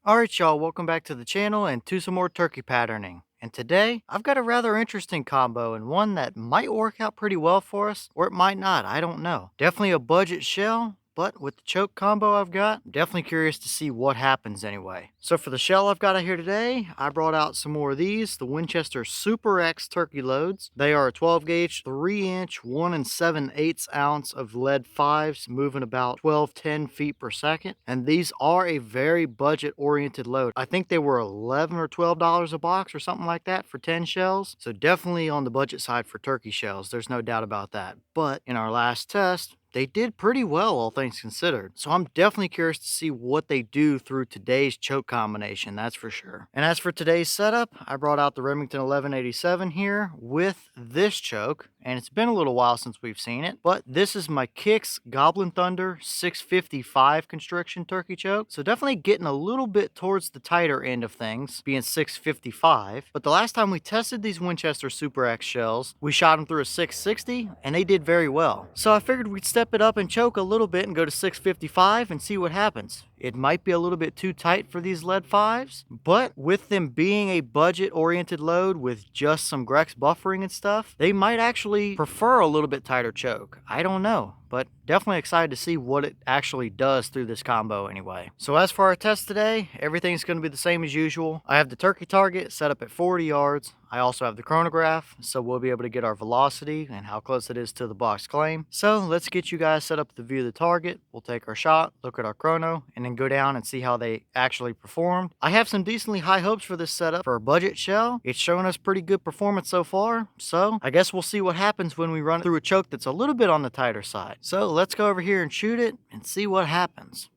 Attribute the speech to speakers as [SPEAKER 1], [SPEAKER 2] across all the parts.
[SPEAKER 1] Alright y'all, welcome back to the channel and to some more turkey patterning. And today, I've got a rather interesting combo and one that might work out pretty well for us, or it might not, I don't know. Definitely a budget shell, but with the choke combo I've got, I'm definitely curious to see what happens anyway. So for the shell I've got out here today, I brought out some more of these, the Winchester Super X turkey loads. They are a 12 gauge, 3 inch, 1 7/8 ounce of lead 5s, moving about 10 feet per second. And these are a very budget oriented load. I think they were $11 or $12 a box or something like that for 10 shells. So definitely on the budget side for turkey shells, there's no doubt about that. But in our last test, they did pretty well, all things considered. So I'm definitely curious to see what they do through today's choke combination, that's for sure. And as for today's setup, I brought out the Remington 1187 here with this choke, and it's been a little while since we've seen it, but this is my Kicks Gobblin Thunder 655 Constriction turkey choke. So definitely getting a little bit towards the tighter end of things, being 655. But the last time we tested these Winchester Super X shells, we shot them through a 660, and they did very well. So I figured we'd step it up and choke a little bit and go to 655 and see what happens. It might be a little bit too tight for these lead 5s, but with them being a budget oriented load with just some Grex buffering and stuff, they might actually prefer a little bit tighter choke. I don't know, but definitely excited to see what it actually does through this combo anyway. So as for our test today, everything's going to be the same as usual. I have the turkey target set up at 40 yards. I also have the chronograph, so we'll be able to get our velocity and how close it is to the box claim. So let's get you guys set up to view the target. We'll take our shot, look at our chrono, and then go down and see how they actually performed. I have some decently high hopes for this setup for a budget shell. It's showing us pretty good performance so far, so I guess we'll see what happens when we run it through a choke that's a little bit on the tighter side. So let's go over here and shoot it and see what happens.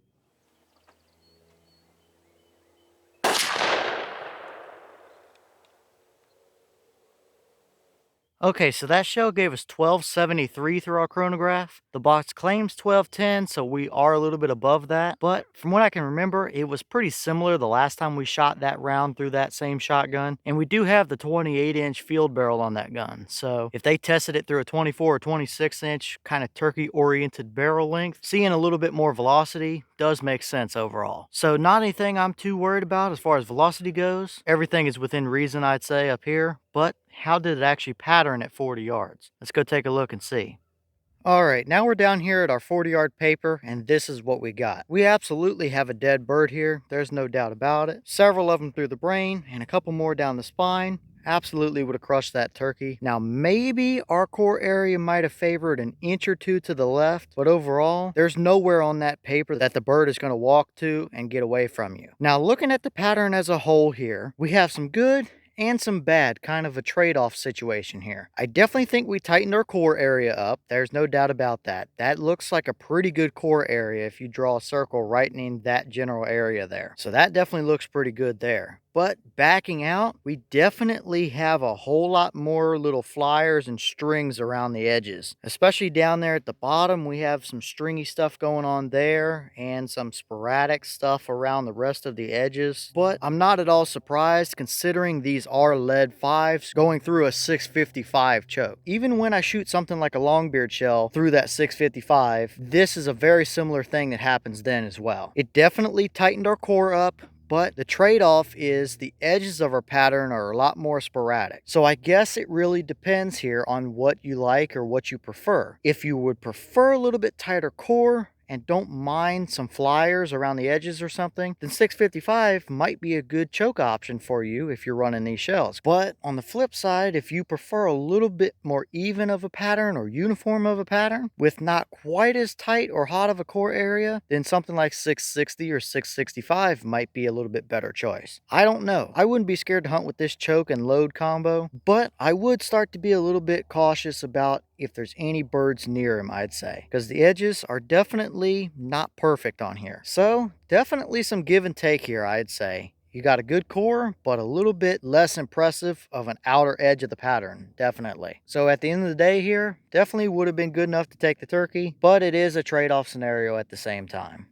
[SPEAKER 1] Okay, so that shell gave us 1273 through our chronograph. The box claims 1210, so we are a little bit above that. But from what I can remember, it was pretty similar the last time we shot that round through that same shotgun. And we do have the 28-inch field barrel on that gun. So if they tested it through a 24 or 26-inch kind of turkey-oriented barrel length, seeing a little bit more velocity does make sense overall. So not anything I'm too worried about as far as velocity goes. Everything is within reason, I'd say, up here. But how did it actually pattern at 40 yards? Let's go take a look and see. All right, now we're down here at our 40-yard paper, and this is what we got. We absolutely have a dead bird here. There's no doubt about it. Several of them through the brain, and a couple more down the spine. Absolutely would have crushed that turkey. Now, maybe our core area might have favored an inch or two to the left, but overall, there's nowhere on that paper that the bird is going to walk to and get away from you. Now, looking at the pattern as a whole here, we have some good and some bad, kind of a trade-off situation here. I definitely think we tightened our core area up. There's no doubt about that. That looks like a pretty good core area if you draw a circle right in that general area there. So that definitely looks pretty good there. But backing out, we definitely have a whole lot more little flyers and strings around the edges. Especially down there at the bottom, we have some stringy stuff going on there and some sporadic stuff around the rest of the edges. But I'm not at all surprised considering these are lead 5s going through a 655 choke. Even when I shoot something like a longbeard shell through that 655, this is a very similar thing that happens then as well. It definitely tightened our core up, but the trade-off is the edges of our pattern are a lot more sporadic. So I guess it really depends here on what you like or what you prefer. If you would prefer a little bit tighter core and don't mind some flyers around the edges or something, then 655 might be a good choke option for you if you're running these shells. But on the flip side, if you prefer a little bit more even of a pattern or uniform of a pattern with not quite as tight or hot of a core area, then something like 660 or 665 might be a little bit better choice. I don't know. I wouldn't be scared to hunt with this choke and load combo, but I would start to be a little bit cautious about if there's any birds near him, I'd say, because the edges are definitely not perfect on here. So definitely some give and take here, I'd say. You got a good core, but a little bit less impressive of an outer edge of the pattern, definitely. So at the end of the day here, definitely would have been good enough to take the turkey, but it is a trade-off scenario at the same time.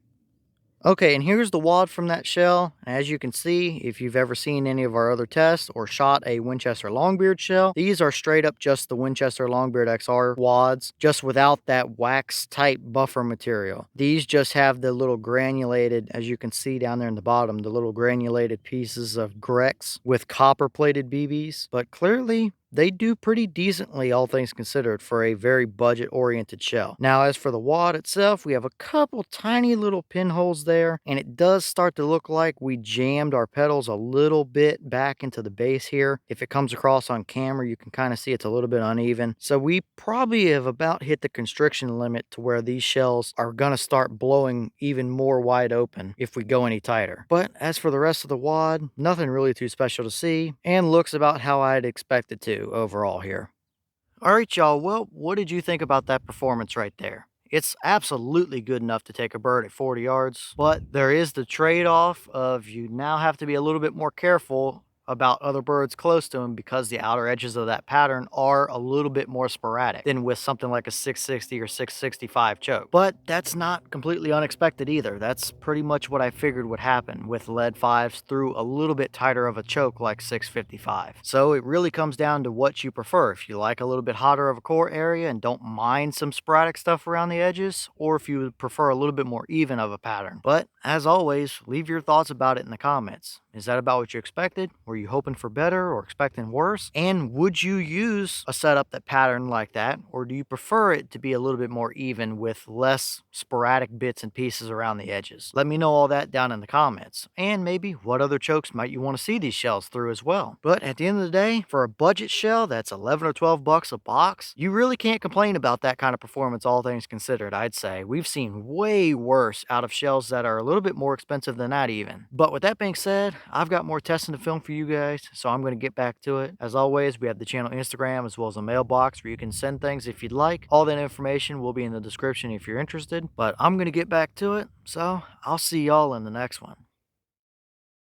[SPEAKER 1] Okay, and here's the wad from that shell. As you can see, if you've ever seen any of our other tests or shot a Winchester Longbeard shell, these are straight up just the Winchester Longbeard XR wads, just without that wax type buffer material. These just have the little granulated, as you can see down there in the bottom, the little granulated pieces of Grex with copper plated BBs, but clearly they do pretty decently, all things considered, for a very budget-oriented shell. Now, as for the wad itself, we have a couple tiny little pinholes there, and it does start to look like we jammed our pedals a little bit back into the base here. If it comes across on camera, you can kind of see it's a little bit uneven. So we probably have about hit the constriction limit to where these shells are going to start blowing even more wide open if we go any tighter. But as for the rest of the wad, nothing really too special to see, and looks about how I'd expect it to overall here. All right, y'all. Well, what did you think about that performance right there? It's absolutely good enough to take a bird at 40 yards, but there is the trade-off of you now have to be a little bit more careful about other birds close to him because the outer edges of that pattern are a little bit more sporadic than with something like a 660 or 665 choke. But that's not completely unexpected either. That's pretty much what I figured would happen with lead 5s through a little bit tighter of a choke like 655. So it really comes down to what you prefer. If you like a little bit hotter of a core area and don't mind some sporadic stuff around the edges, or if you would prefer a little bit more even of a pattern. But as always, leave your thoughts about it in the comments. Is that about what you expected? Were you hoping for better or expecting worse? And would you use a setup that patterned like that? Or do you prefer it to be a little bit more even with less sporadic bits and pieces around the edges? Let me know all that down in the comments. And maybe what other chokes might you want to see these shells through as well. But at the end of the day, for a budget shell that's 11 or 12 bucks a box, you really can't complain about that kind of performance, all things considered, I'd say. We've seen way worse out of shells that are a little bit more expensive than that even. But with that being said, I've got more testing to film for you guys, so I'm going to get back to it. As always, we have the channel Instagram as well as a mailbox where you can send things if you'd like. All that information will be in the description if you're interested, but I'm going to get back to it, so I'll see y'all in the next one.